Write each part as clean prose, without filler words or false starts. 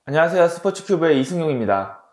안녕하세요. 스포츠큐브의 이승용입니다.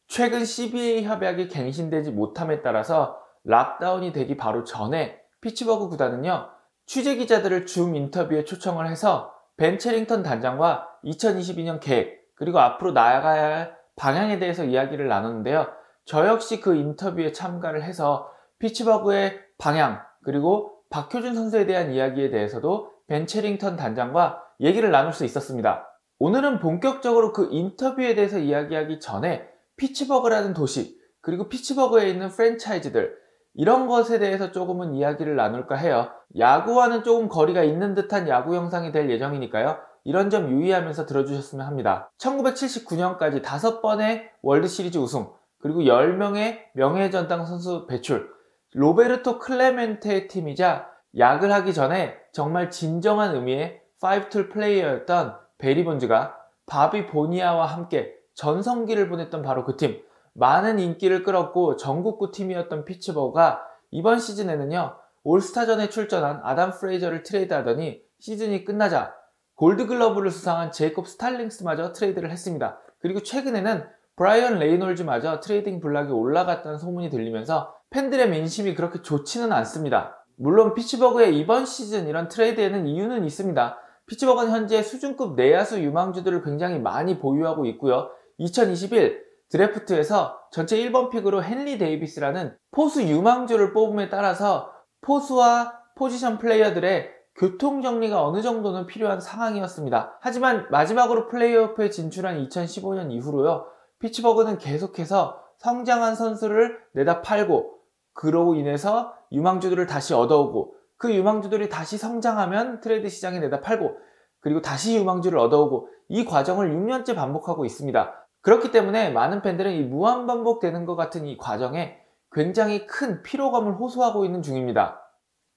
최근 CBA 협약이 갱신되지 못함에 따라서 락다운이 되기 바로 전에 피츠버그 구단은요, 취재기자들을 줌 인터뷰에 초청을 해서 벤 체링턴 단장과 2022년 계획, 그리고 앞으로 나아가야 할 방향에 대해서 이야기를 나눴는데요. 저 역시 그 인터뷰에 참가를 해서 피츠버그의 방향, 그리고 박효준 선수에 대한 이야기에 대해서도 벤 체링턴 단장과 얘기를 나눌 수 있었습니다. 오늘은 본격적으로 그 인터뷰에 대해서 이야기하기 전에 피츠버그라는 도시, 그리고 피츠버그에 있는 프랜차이즈들, 이런 것에 대해서 조금은 이야기를 나눌까 해요. 야구와는 조금 거리가 있는 듯한 야구 영상이 될 예정이니까요. 이런 점 유의하면서 들어주셨으면 합니다. 1979년까지 5번의 월드시리즈 우승, 그리고 10명의 명예전당 선수 배출, 로베르토 클레멘테의 팀이자 약을 하기 전에 정말 진정한 의미의 5툴 플레이어였던 베리 본즈가 바비 보니아와 함께 전성기를 보냈던 바로 그 팀, 많은 인기를 끌었고 전국구 팀이었던 피츠버그가 이번 시즌에는요, 올스타전에 출전한 아담 프레이저를 트레이드하더니 시즌이 끝나자 골드글러브를 수상한 제이콥 스탈링스마저 트레이드를 했습니다. 그리고 최근에는 브라이언 레이놀즈마저 트레이딩 블락에 올라갔다는 소문이 들리면서 팬들의 민심이 그렇게 좋지는 않습니다. 물론 피츠버그의 이번 시즌 이런 트레이드에는 이유는 있습니다. 피츠버그는 현재 수준급 내야수 유망주들을 굉장히 많이 보유하고 있고요. 2021 드래프트에서 전체 1번 픽으로 헨리 데이비스라는 포수 유망주를 뽑음에 따라서 포수와 포지션 플레이어들의 교통정리가 어느 정도는 필요한 상황이었습니다. 하지만 마지막으로 플레이오프에 진출한 2015년 이후로요, 피츠버그는 계속해서 성장한 선수를 내다 팔고, 그로 인해서 유망주들을 다시 얻어오고, 그 유망주들이 다시 성장하면 트레이드 시장에 내다 팔고, 그리고 다시 유망주를 얻어오고, 이 과정을 6년째 반복하고 있습니다. 그렇기 때문에 많은 팬들은 이 무한반복되는 것 같은 이 과정에 굉장히 큰 피로감을 호소하고 있는 중입니다.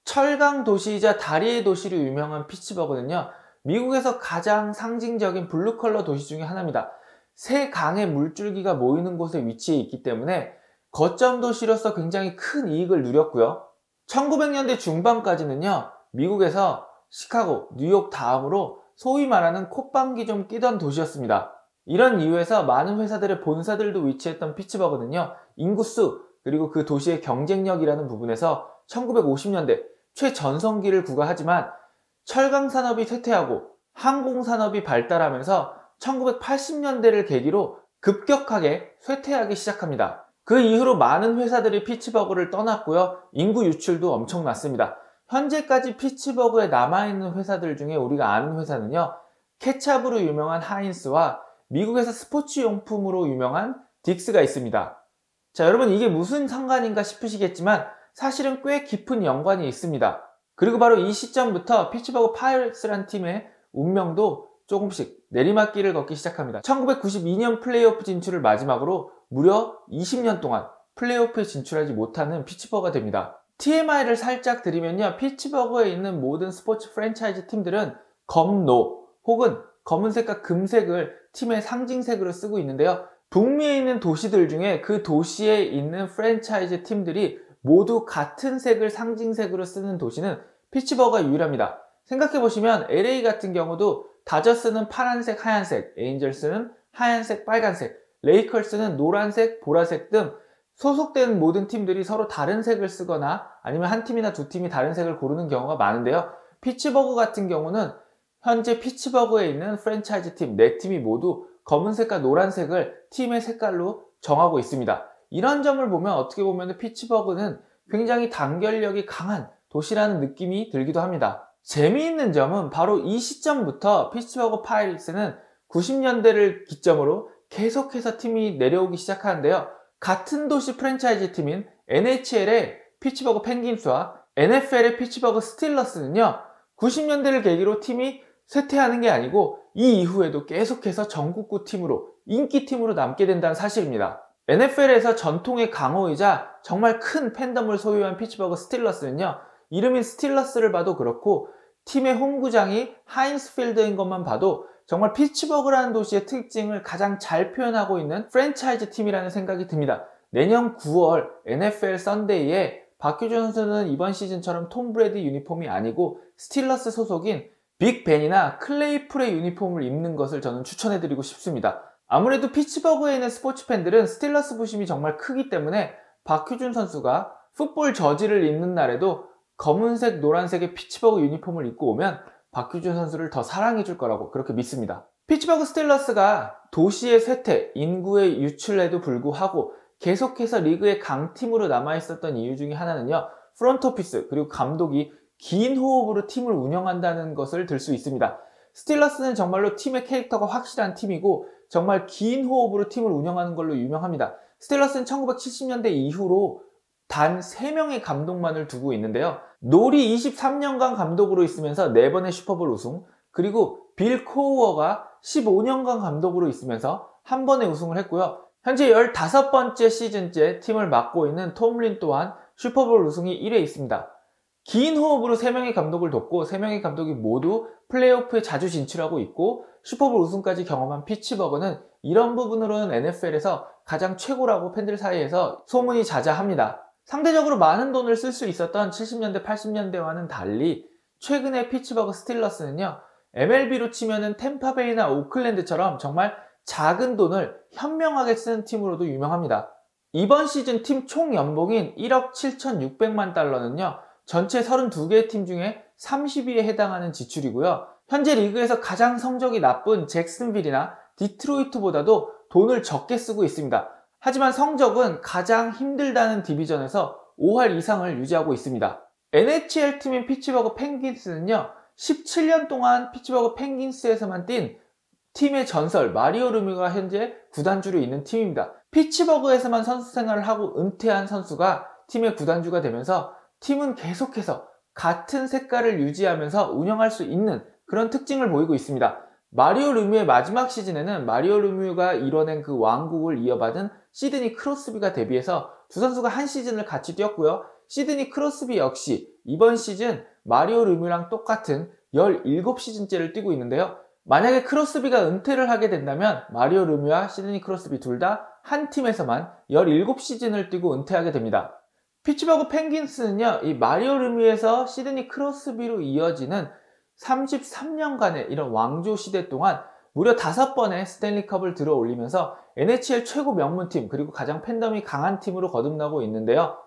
철강 도시이자 다리의 도시로 유명한 피츠버그는요, 미국에서 가장 상징적인 블루컬러 도시 중에 하나입니다. 세 강의 물줄기가 모이는 곳에 위치해 있기 때문에 거점 도시로서 굉장히 큰 이익을 누렸고요. 1900년대 중반까지는요, 미국에서 시카고, 뉴욕 다음으로 소위 말하는 콧방귀 좀 끼던 도시였습니다. 이런 이유에서 많은 회사들의 본사들도 위치했던 피츠버그는요, 인구수, 그리고 그 도시의 경쟁력이라는 부분에서 1950년대 최전성기를 구가하지만 철강산업이 쇠퇴하고 항공산업이 발달하면서 1980년대를 계기로 급격하게 쇠퇴하기 시작합니다. 그 이후로 많은 회사들이 피츠버그를 떠났고요. 인구 유출도 엄청났습니다. 현재까지 피츠버그에 남아있는 회사들 중에 우리가 아는 회사는요, 케찹으로 유명한 하인스와 미국에서 스포츠용품으로 유명한 딕스가 있습니다. 자, 여러분, 이게 무슨 상관인가 싶으시겠지만 사실은 꽤 깊은 연관이 있습니다. 그리고 바로 이 시점부터 피츠버그 파이러츠란 팀의 운명도 조금씩 내리막길을 걷기 시작합니다. 1992년 플레이오프 진출을 마지막으로 무려 20년 동안 플레이오프에 진출하지 못하는 피츠버그가 됩니다. TMI를 살짝 드리면요, 피츠버그에 있는 모든 스포츠 프랜차이즈 팀들은 검노 혹은 검은색과 금색을 팀의 상징색으로 쓰고 있는데요, 북미에 있는 도시들 중에 그 도시에 있는 프랜차이즈 팀들이 모두 같은 색을 상징색으로 쓰는 도시는 피츠버그가 유일합니다. 생각해보시면 LA 같은 경우도 다저스는 파란색, 하얀색, 에인절스는 하얀색, 빨간색, 레이컬스는 노란색, 보라색 등 소속된 모든 팀들이 서로 다른 색을 쓰거나 아니면 한 팀이나 두 팀이 다른 색을 고르는 경우가 많은데요, 피츠버그 같은 경우는 현재 피츠버그에 있는 프랜차이즈 팀 4팀이 모두 검은색과 노란색을 팀의 색깔로 정하고 있습니다. 이런 점을 보면 어떻게 보면 피츠버그는 굉장히 단결력이 강한 도시라는 느낌이 들기도 합니다. 재미있는 점은 바로 이 시점부터 피츠버그 파이러츠는 90년대를 기점으로 계속해서 팀이 내려오기 시작하는데요, 같은 도시 프랜차이즈 팀인 NHL의 피츠버그 펭귄스와 NFL의 피츠버그 스틸러스는요, 90년대를 계기로 팀이 쇠퇴하는 게 아니고 이 이후에도 계속해서 전국구 팀으로, 인기팀으로 남게 된다는 사실입니다. NFL에서 전통의 강호이자 정말 큰 팬덤을 소유한 피츠버그 스틸러스는요, 이름인 스틸러스를 봐도 그렇고 팀의 홈구장이 하인스 필드인 것만 봐도 정말 피츠버그라는 도시의 특징을 가장 잘 표현하고 있는 프랜차이즈 팀이라는 생각이 듭니다. 내년 9월 NFL 썬데이에 박효준 선수는 이번 시즌처럼 톰 브레디 유니폼이 아니고 스틸러스 소속인 빅 벤이나 클레이풀의 유니폼을 입는 것을 저는 추천해드리고 싶습니다. 아무래도 피츠버그에 있는 스포츠 팬들은 스틸러스 부심이 정말 크기 때문에 박효준 선수가 풋볼 저지를 입는 날에도 검은색, 노란색의 피츠버그 유니폼을 입고 오면 박효준 선수를 더 사랑해줄 거라고 그렇게 믿습니다. 피츠버그 스틸러스가 도시의 쇠퇴, 인구의 유출에도 불구하고 계속해서 리그의 강팀으로 남아있었던 이유 중에 하나는요, 프론트오피스 그리고 감독이 긴 호흡으로 팀을 운영한다는 것을 들 수 있습니다. 스틸러스는 정말로 팀의 캐릭터가 확실한 팀이고 정말 긴 호흡으로 팀을 운영하는 걸로 유명합니다. 스틸러스는 1970년대 이후로 단 3명의 감독만을 두고 있는데요. 놀이 23년간 감독으로 있으면서 4번의 슈퍼볼 우승, 그리고 빌 코우어가 15년간 감독으로 있으면서 1번의 우승을 했고요. 현재 15번째 시즌째 팀을 맡고 있는 톰린 또한 슈퍼볼 우승이 1회 있습니다. 긴 호흡으로 3명의 감독을 뒀고 3명의 감독이 모두 플레이오프에 자주 진출하고 있고 슈퍼볼 우승까지 경험한 피츠버그는 이런 부분으로는 NFL에서 가장 최고라고 팬들 사이에서 소문이 자자합니다. 상대적으로 많은 돈을 쓸 수 있었던 70년대, 80년대와는 달리 최근에 피츠버그 스틸러스는요, MLB로 치면은 템파베이나 오클랜드처럼 정말 작은 돈을 현명하게 쓰는 팀으로도 유명합니다. 이번 시즌 팀 총 연봉인 1억 7,600만 달러는요, 전체 32개 팀 중에 30위에 해당하는 지출이고요. 현재 리그에서 가장 성적이 나쁜 잭슨빌이나 디트로이트보다도 돈을 적게 쓰고 있습니다. 하지만 성적은 가장 힘들다는 디비전에서 5할 이상을 유지하고 있습니다. NHL 팀인 피츠버그 펭귄스는요, 17년 동안 피츠버그 펭귄스에서만 뛴 팀의 전설 마리오 르뮤가 현재 구단주로 있는 팀입니다. 피츠버그에서만 선수 생활을 하고 은퇴한 선수가 팀의 구단주가 되면서 팀은 계속해서 같은 색깔을 유지하면서 운영할 수 있는 그런 특징을 보이고 있습니다. 마리오 르뮤의 마지막 시즌에는 마리오 르뮤가 이뤄낸 그 왕국을 이어받은 시드니 크로스비가 데뷔해서 두 선수가 한 시즌을 같이 뛰었고요. 시드니 크로스비 역시 이번 시즌 마리오 르뮤랑 똑같은 17시즌째를 뛰고 있는데요. 만약에 크로스비가 은퇴를 하게 된다면 마리오 르뮤와 시드니 크로스비 둘 다 한 팀에서만 17시즌을 뛰고 은퇴하게 됩니다. 피츠버그 펭귄스는요, 이 마리오 르뮤에서 시드니 크로스비로 이어지는 33년간의 이런 왕조 시대 동안 무려 5번의 스탠리컵을 들어 올리면서 NHL 최고 명문팀 그리고 가장 팬덤이 강한 팀으로 거듭나고 있는데요.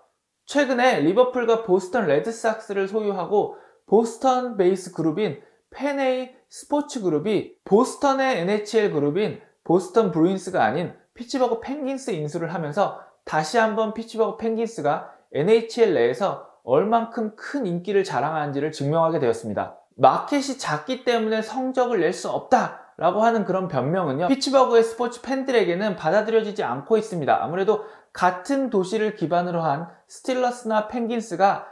최근에 리버풀과 보스턴 레드삭스를 소유하고 보스턴 베이스 그룹인 펜에이 스포츠 그룹이 보스턴의 NHL 그룹인 보스턴 브루인스가 아닌 피츠버그 펭귄스 인수를 하면서 다시 한번 피츠버그 펭귄스가 NHL 내에서 얼만큼 큰 인기를 자랑하는지를 증명하게 되었습니다. 마켓이 작기 때문에 성적을 낼 수 없다 라고 하는 그런 변명은요, 피츠버그의 스포츠 팬들에게는 받아들여지지 않고 있습니다. 아무래도 같은 도시를 기반으로 한 스틸러스나 펭귄스가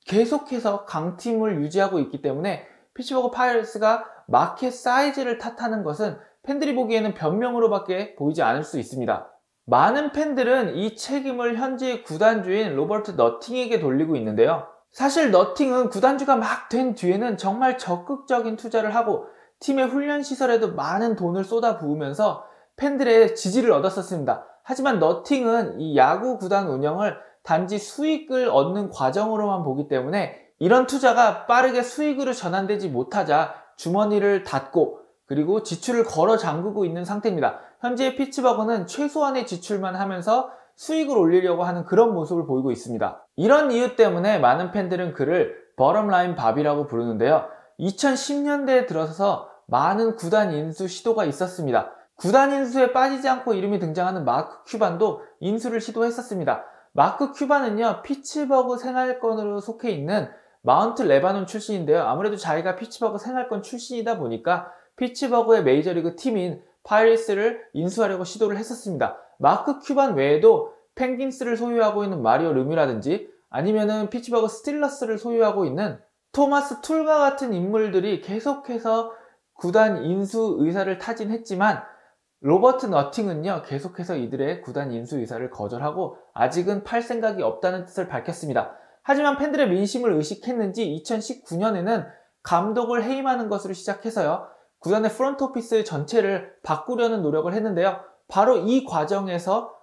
계속해서 강팀을 유지하고 있기 때문에 피츠버그 파이러츠가 마켓 사이즈를 탓하는 것은 팬들이 보기에는 변명으로밖에 보이지 않을 수 있습니다. 많은 팬들은 이 책임을 현재 구단주인 로버트 너팅에게 돌리고 있는데요. 사실 너팅은 구단주가 막 된 뒤에는 정말 적극적인 투자를 하고 팀의 훈련 시설에도 많은 돈을 쏟아 부으면서 팬들의 지지를 얻었었습니다. 하지만 너팅은 이 야구 구단 운영을 단지 수익을 얻는 과정으로만 보기 때문에 이런 투자가 빠르게 수익으로 전환되지 못하자 주머니를 닫고 그리고 지출을 걸어 잠그고 있는 상태입니다. 현재 피츠버그는 최소한의 지출만 하면서 수익을 올리려고 하는 그런 모습을 보이고 있습니다. 이런 이유 때문에 많은 팬들은 그를 버텀라인 밥이라고 부르는데요. 2010년대에 들어서서 많은 구단 인수 시도가 있었습니다. 구단 인수에 빠지지 않고 이름이 등장하는 마크 큐반도 인수를 시도했었습니다. 마크 큐반은요, 피츠버그 생활권으로 속해 있는 마운트 레바논 출신인데요. 아무래도 자기가 피츠버그 생활권 출신이다 보니까 피츠버그의 메이저리그 팀인 파이리스를 인수하려고 시도를 했었습니다. 마크 큐반 외에도 펭귄스를 소유하고 있는 마리오 르뮤라든지 아니면은 피츠버그 스틸러스를 소유하고 있는 토마스 툴과 같은 인물들이 계속해서 구단 인수 의사를 타진했지만 로버트 너팅은요, 계속해서 이들의 구단 인수 의사를 거절하고 아직은 팔 생각이 없다는 뜻을 밝혔습니다. 하지만 팬들의 민심을 의식했는지 2019년에는 감독을 해임하는 것으로 시작해서요, 구단의 프런트 오피스 전체를 바꾸려는 노력을 했는데요. 바로 이 과정에서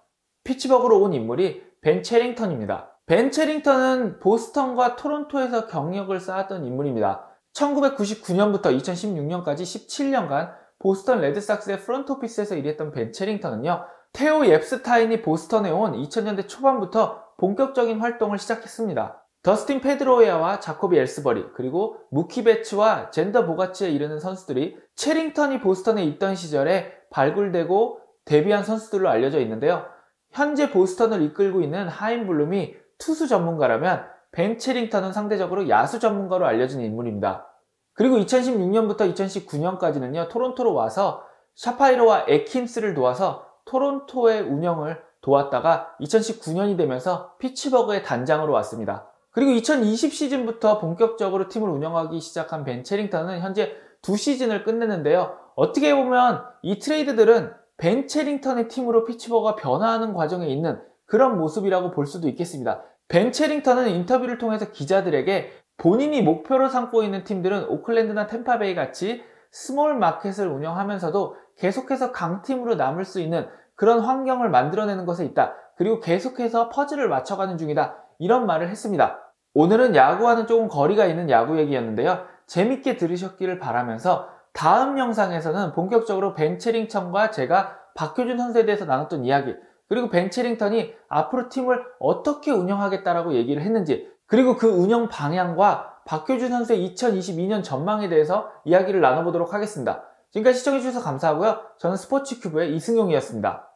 피츠버그로 온 인물이 벤 체링턴입니다. 벤 체링턴은 보스턴과 토론토에서 경력을 쌓았던 인물입니다. 1999년부터 2016년까지 17년간 보스턴 레드삭스의 프런트 오피스에서 일했던 벤 체링턴은요, 테오 옙스타인이 보스턴에 온 2000년대 초반부터 본격적인 활동을 시작했습니다. 더스틴 페드로야와 자코비 엘스버리, 그리고 무키 베츠와 젠더 보가치에 이르는 선수들이 체링턴이 보스턴에 있던 시절에 발굴되고 데뷔한 선수들로 알려져 있는데요. 현재 보스턴을 이끌고 있는 하임 블룸이 투수 전문가라면 벤 체링턴은 상대적으로 야수 전문가로 알려진 인물입니다. 그리고 2016년부터 2019년까지는요, 토론토로 와서 샤파이로와 에킨스를 도와서 토론토의 운영을 도왔다가 2019년이 되면서 피츠버그의 단장으로 왔습니다. 그리고 2020 시즌부터 본격적으로 팀을 운영하기 시작한 벤 체링턴은 현재 2시즌을 끝냈는데요. 어떻게 보면 이 트레이드들은 벤 체링턴의 팀으로 피츠버그가 변화하는 과정에 있는 그런 모습이라고 볼 수도 있겠습니다. 벤 체링턴은 인터뷰를 통해서 기자들에게 본인이 목표로 삼고 있는 팀들은 오클랜드나 템파베이 같이 스몰 마켓을 운영하면서도 계속해서 강팀으로 남을 수 있는 그런 환경을 만들어내는 것에 있다. 그리고 계속해서 퍼즐을 맞춰가는 중이다. 이런 말을 했습니다. 오늘은 야구와는 조금 거리가 있는 야구 얘기였는데요. 재밌게 들으셨기를 바라면서 다음 영상에서는 본격적으로 벤 체링턴과 제가 박효준 선수에 대해서 나눴던 이야기, 그리고 벤 체링턴이 앞으로 팀을 어떻게 운영하겠다라고 얘기를 했는지, 그리고 그 운영 방향과 박효준 선수의 2022년 전망에 대해서 이야기를 나눠보도록 하겠습니다. 지금까지 시청해주셔서 감사하고요. 저는 스포츠큐브의 이승용이었습니다.